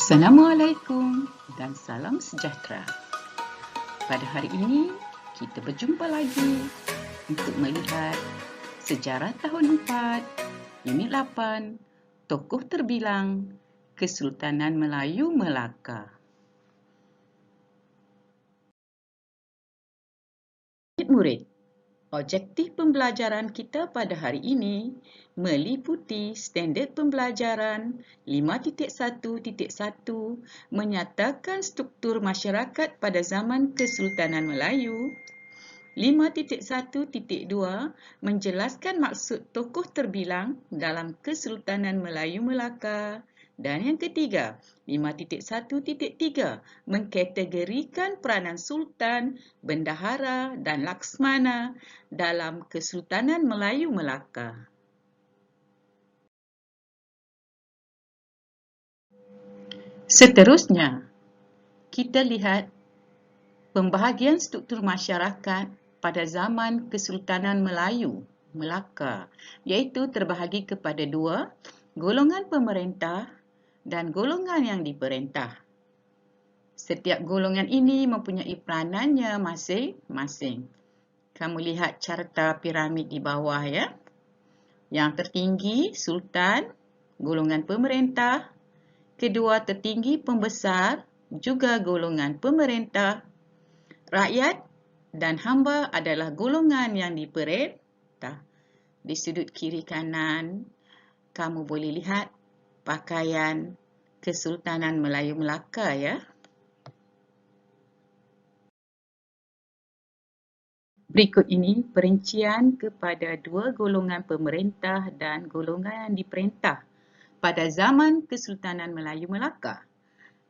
Assalamualaikum dan salam sejahtera. Pada hari ini, kita berjumpa lagi untuk melihat Sejarah Tahun 4, Unit 8, Tokoh Terbilang, Kesultanan Melayu Melaka. Murid, objektif pembelajaran kita pada hari ini meliputi standard pembelajaran 5.1.1 menyatakan struktur masyarakat pada zaman Kesultanan Melayu, 5.1.2 menjelaskan maksud tokoh terbilang dalam Kesultanan Melayu Melaka, dan yang ketiga, 5.1.3 mengkategorikan peranan Sultan, Bendahara dan Laksmana dalam Kesultanan Melayu Melaka. Seterusnya, kita lihat pembahagian struktur masyarakat pada zaman Kesultanan Melayu Melaka, iaitu terbahagi kepada dua, golongan pemerintah dan golongan yang diperintah. Setiap golongan ini mempunyai peranannya masing-masing. Kamu lihat carta piramid di bawah ya. Yang tertinggi Sultan, golongan pemerintah. Kedua tertinggi pembesar, juga golongan pemerintah. Rakyat dan hamba adalah golongan yang diperintah. Di sudut kiri kanan, kamu boleh lihat pakaian Kesultanan Melayu Melaka ya. Berikut ini perincian kepada dua golongan pemerintah dan golongan yang diperintah pada zaman Kesultanan Melayu Melaka.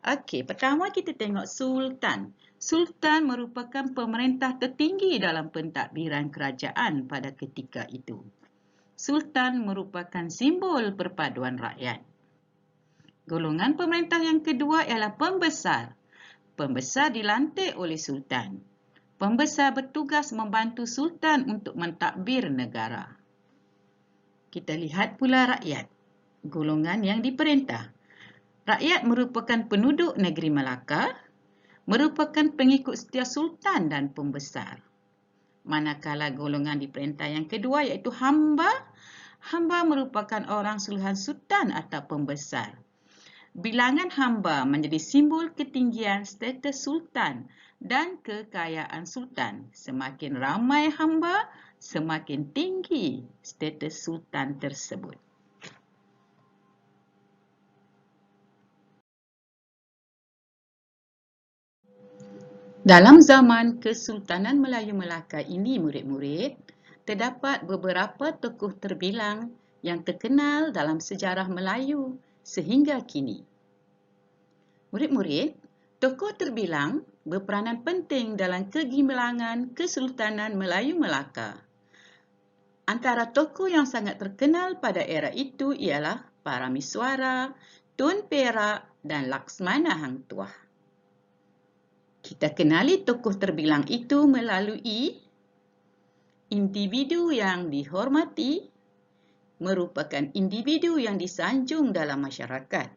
Okey, pertama kita tengok Sultan. Sultan merupakan pemerintah tertinggi dalam pentadbiran kerajaan pada ketika itu. Sultan merupakan simbol perpaduan rakyat. Golongan pemerintah yang kedua ialah pembesar. Pembesar dilantik oleh Sultan. Pembesar bertugas membantu Sultan untuk mentadbir negara. Kita lihat pula rakyat. Golongan yang diperintah. Rakyat merupakan penduduk negeri Melaka, merupakan pengikut setia Sultan dan pembesar. Manakala golongan diperintah yang kedua iaitu hamba. Hamba merupakan orang suluhan Sultan atau pembesar. Bilangan hamba menjadi simbol ketinggian status Sultan dan kekayaan Sultan. Semakin ramai hamba, semakin tinggi status Sultan tersebut. Dalam zaman Kesultanan Melayu Melaka ini, murid-murid, terdapat beberapa tokoh terbilang yang terkenal dalam sejarah Melayu sehingga kini. Murid-murid, tokoh terbilang berperanan penting dalam kegemilangan Kesultanan Melayu Melaka. Antara tokoh yang sangat terkenal pada era itu ialah Paramiswara, Tun Perak dan Laksmana Hang Tuah. Kita kenali tokoh terbilang itu melalui individu yang dihormati, merupakan individu yang disanjung dalam masyarakat.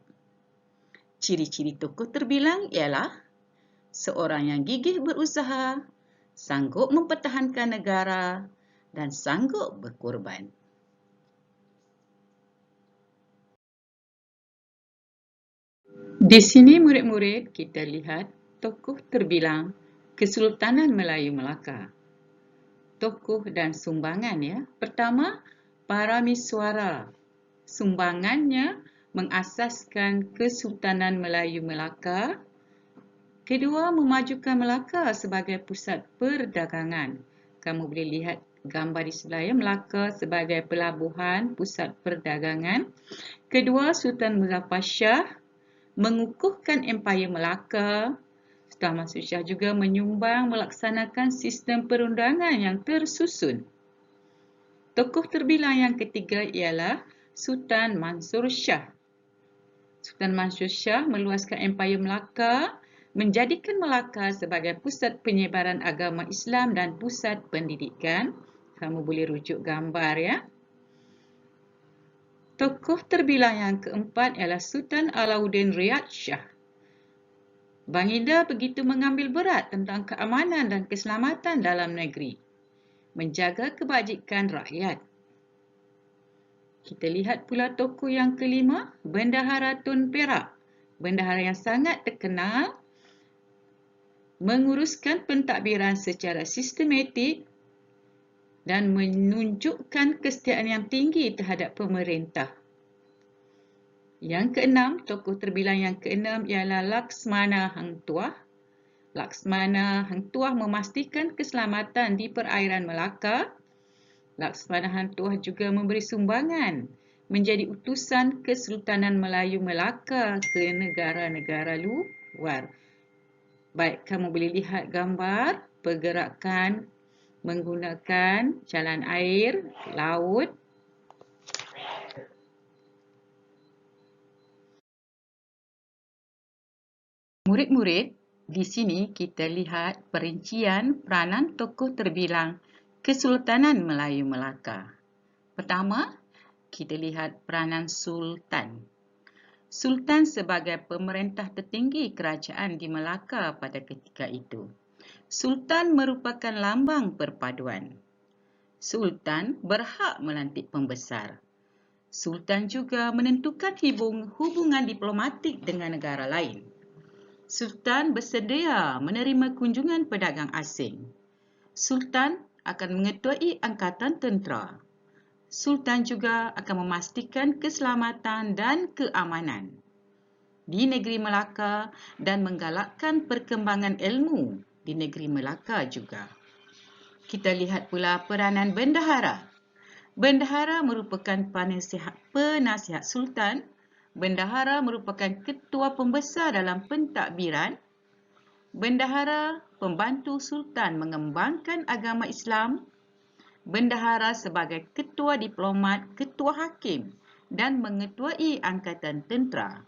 Ciri-ciri tokoh terbilang ialah seorang yang gigih berusaha, sanggup mempertahankan negara, dan sanggup berkorban. Di sini murid-murid kita lihat tokoh terbilang Kesultanan Melayu Melaka. Tokoh dan sumbangan ya. Pertama, Paramiswara. Sumbangannya mengasaskan Kesultanan Melayu Melaka. Kedua, memajukan Melaka sebagai pusat perdagangan. Kamu boleh lihat gambar di sebelah ya, Melaka sebagai pelabuhan, pusat perdagangan. Kedua, Sultan Muzaffar Shah mengukuhkan Empayar Melaka. Sultan Mansur Shah juga menyumbang melaksanakan sistem perundangan yang tersusun. Tokoh terbilang yang ketiga ialah Sultan Mansur Shah. Sultan Mansur Shah meluaskan Empayar Melaka, menjadikan Melaka sebagai pusat penyebaran agama Islam dan pusat pendidikan. Kamu boleh rujuk gambar ya. Tokoh terbilang yang keempat ialah Sultan Alauddin Riyad Shah. Baginda begitu mengambil berat tentang keamanan dan keselamatan dalam negeri, menjaga kebajikan rakyat. Kita lihat pula tokoh yang kelima, Bendahara Tun Perak. Bendahara yang sangat terkenal, menguruskan pentadbiran secara sistematik dan menunjukkan kesetiaan yang tinggi terhadap pemerintah. Yang keenam, tokoh terbilang yang keenam ialah Laksmana Hang Tuah. Laksmana Hang Tuah memastikan keselamatan di perairan Melaka. Laksmana Hang Tuah juga memberi sumbangan menjadi utusan Kesultanan Melayu Melaka ke negara-negara luar. Baik, kamu boleh lihat gambar pergerakan menggunakan jalan air, laut. Murid-murid, di sini kita lihat perincian peranan tokoh terbilang Kesultanan Melayu Melaka. Pertama, kita lihat peranan Sultan. Sultan sebagai pemerintah tertinggi kerajaan di Melaka pada ketika itu. Sultan merupakan lambang perpaduan. Sultan berhak melantik pembesar. Sultan juga menentukan hubungan diplomatik dengan negara lain. Sultan bersedia menerima kunjungan pedagang asing. Sultan akan mengetuai angkatan tentera. Sultan juga akan memastikan keselamatan dan keamanan di negeri Melaka dan menggalakkan perkembangan ilmu di negeri Melaka juga. Kita lihat pula peranan bendahara. Bendahara merupakan penasihat Sultan. Bendahara merupakan ketua pembesar dalam pentadbiran. Bendahara pembantu Sultan mengembangkan agama Islam. Bendahara sebagai ketua diplomat, ketua hakim dan mengetuai angkatan tentera.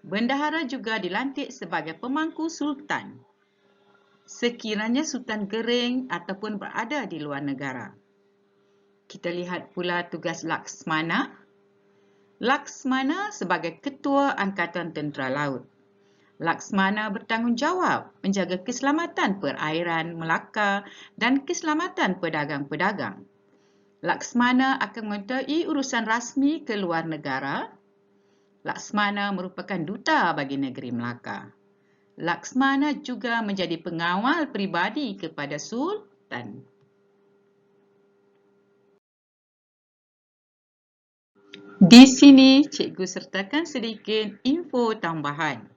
Bendahara juga dilantik sebagai pemangku Sultan sekiranya Sultan gering ataupun berada di luar negara. Kita lihat pula tugas Laksmana. Laksmana sebagai ketua Angkatan Tentera Laut. Laksmana bertanggungjawab menjaga keselamatan perairan Melaka dan keselamatan pedagang-pedagang. Laksmana akan mengetahui urusan rasmi ke luar negara. Laksmana merupakan duta bagi negeri Melaka. Laksmana juga menjadi pengawal peribadi kepada Sultan. Di sini, cikgu sertakan sedikit info tambahan.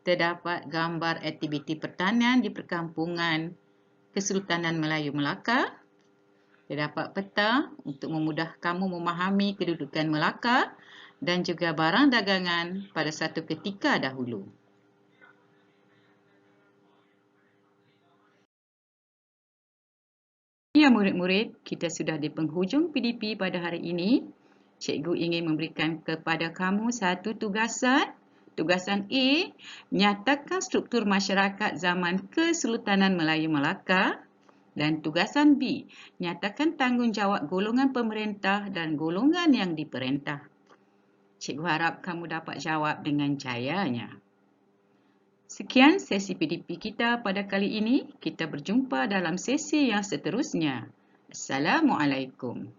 Terdapat gambar aktiviti pertanian di perkampungan Kesultanan Melayu Melaka. Terdapat peta untuk memudahkan kamu memahami kedudukan Melaka dan juga barang dagangan pada satu ketika dahulu. Ya murid-murid, kita sudah di penghujung PDP pada hari ini. Cikgu ingin memberikan kepada kamu satu tugasan. Tugasan A, nyatakan struktur masyarakat zaman Kesultanan Melayu Melaka. Dan tugasan B, nyatakan tanggungjawab golongan pemerintah dan golongan yang diperintah. Cikgu harap kamu dapat jawab dengan jayanya. Sekian sesi PDP kita pada kali ini. Kita berjumpa dalam sesi yang seterusnya. Assalamualaikum.